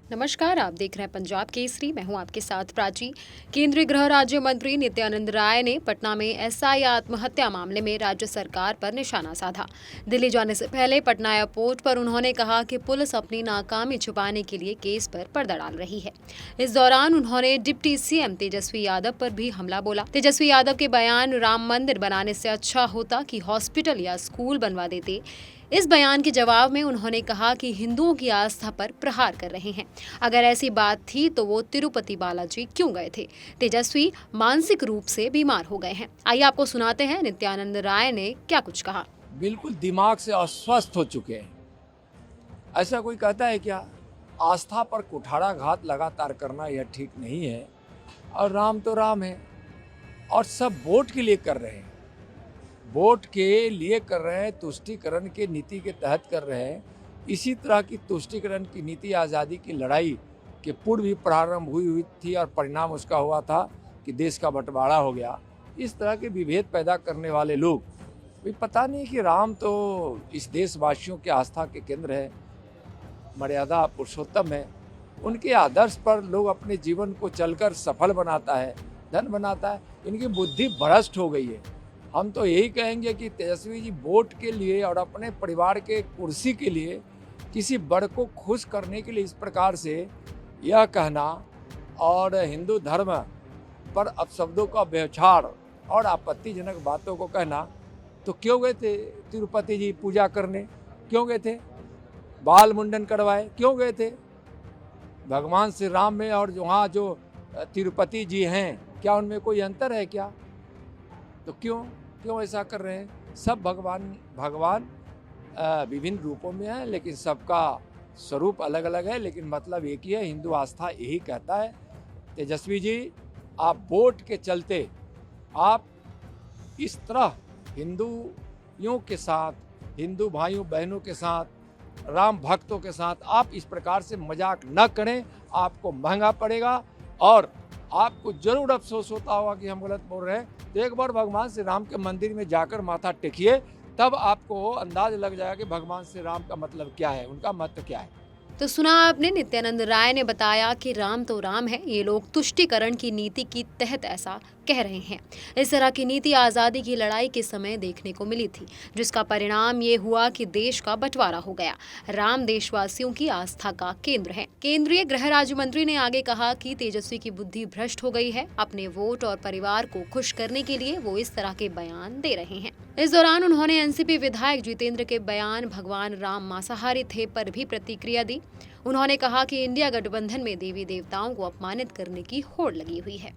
नमस्कार, आप देख रहे हैं पंजाब केसरी। मैं हूं आपके साथ प्राची। केंद्रीय गृह राज्य मंत्री नित्यानंद राय ने पटना में एसआई आत्महत्या मामले में राज्य सरकार पर निशाना साधा। दिल्ली जाने से पहले पटना एयरपोर्ट पर उन्होंने कहा कि पुलिस अपनी नाकामी छुपाने के लिए केस पर पर्दा डाल रही है। इस दौरान उन्होंने डिप्टी सीएम तेजस्वी यादव पर भी हमला बोला। तेजस्वी यादव के बयान, राम मंदिर बनाने से अच्छा होता कि हॉस्पिटल या स्कूल बनवा देते। इस बयान के जवाब में उन्होंने कहा कि हिंदुओं की आस्था पर प्रहार कर रहे हैं। अगर ऐसी बात थी तो वो तिरुपति बालाजी क्यों गए थे? तेजस्वी मानसिक रूप से बीमार हो गए हैं। आइए आपको सुनाते हैं नित्यानंद राय ने क्या कुछ कहा। बिल्कुल दिमाग से अस्वस्थ हो चुके हैं। ऐसा कोई कहता है क्या? आस्था पर कुठाराघात लगातार करना यह ठीक नहीं है। और राम तो राम है और सब वोट के लिए कर रहे हैं, वोट के लिए कर रहे हैं, तुष्टीकरण के नीति के तहत कर रहे हैं। इसी तरह की तुष्टीकरण की नीति आज़ादी की लड़ाई के पूर्व भी प्रारंभ हुई थी और परिणाम उसका हुआ था कि देश का बंटवारा हो गया। इस तरह के विभेद पैदा करने वाले लोग भी पता नहीं कि राम तो इस देशवासियों के आस्था के केंद्र है, मर्यादा पुरुषोत्तम है। उनके आदर्श पर लोग अपने जीवन को चलकर सफल बनाता है, धन बनाता है। इनकी बुद्धि भ्रष्ट हो गई है। हम तो यही कहेंगे कि तेजस्वी जी वोट के लिए और अपने परिवार के कुर्सी के लिए, किसी बड़ को खुश करने के लिए इस प्रकार से यह कहना और हिंदू धर्म पर अपशब्दों का व्यवहार और आपत्तिजनक बातों को कहना, तो क्यों गए थे तिरुपति जी पूजा करने? क्यों गए थे? बाल मुंडन करवाए क्यों गए थे? भगवान श्री राम में और वहाँ जो तिरुपति जी हैं, क्या उनमें कोई अंतर है क्या? तो क्यों ऐसा कर रहे हैं? सब भगवान विभिन्न रूपों में है, लेकिन सबका स्वरूप अलग अलग है, लेकिन मतलब एक ही है। हिंदू आस्था यही कहता है। तेजस्वी जी, आप वोट के चलते आप इस तरह हिंदुओं के साथ, हिंदू भाइयों बहनों के साथ, राम भक्तों के साथ आप इस प्रकार से मजाक न करें। आपको महंगा पड़ेगा और आपको जरूर अफसोस होता होगा कि हम गलत बोल रहे हैं। तो एक बार भगवान श्री राम के मंदिर में जाकर माथा टेकिए, तब आपको अंदाज लग जाएगा कि भगवान श्री राम का मतलब क्या है, उनका महत्व क्या है। तो सुना आपने, नित्यानंद राय ने बताया कि राम तो राम है, ये लोग तुष्टीकरण की नीति के तहत ऐसा कह रहे हैं। इस तरह की नीति आज़ादी की लड़ाई के समय देखने को मिली थी, जिसका परिणाम ये हुआ कि देश का बंटवारा हो गया। राम देशवासियों की आस्था का केंद्र है। केंद्रीय गृह राज्य मंत्री ने आगे कहा कि तेजस्वी की बुद्धि भ्रष्ट हो गई है। अपने वोट और परिवार को खुश करने के लिए वो इस तरह के बयान दे रहे हैं। इस दौरान उन्होंने एनसीपी विधायक जितेंद्र के बयान भगवान राम मांसाहारी थे पर भी प्रतिक्रिया दी। उन्होंने कहा कि इंडिया गठबंधन में देवी देवताओं को अपमानित करने की होड़ लगी हुई है।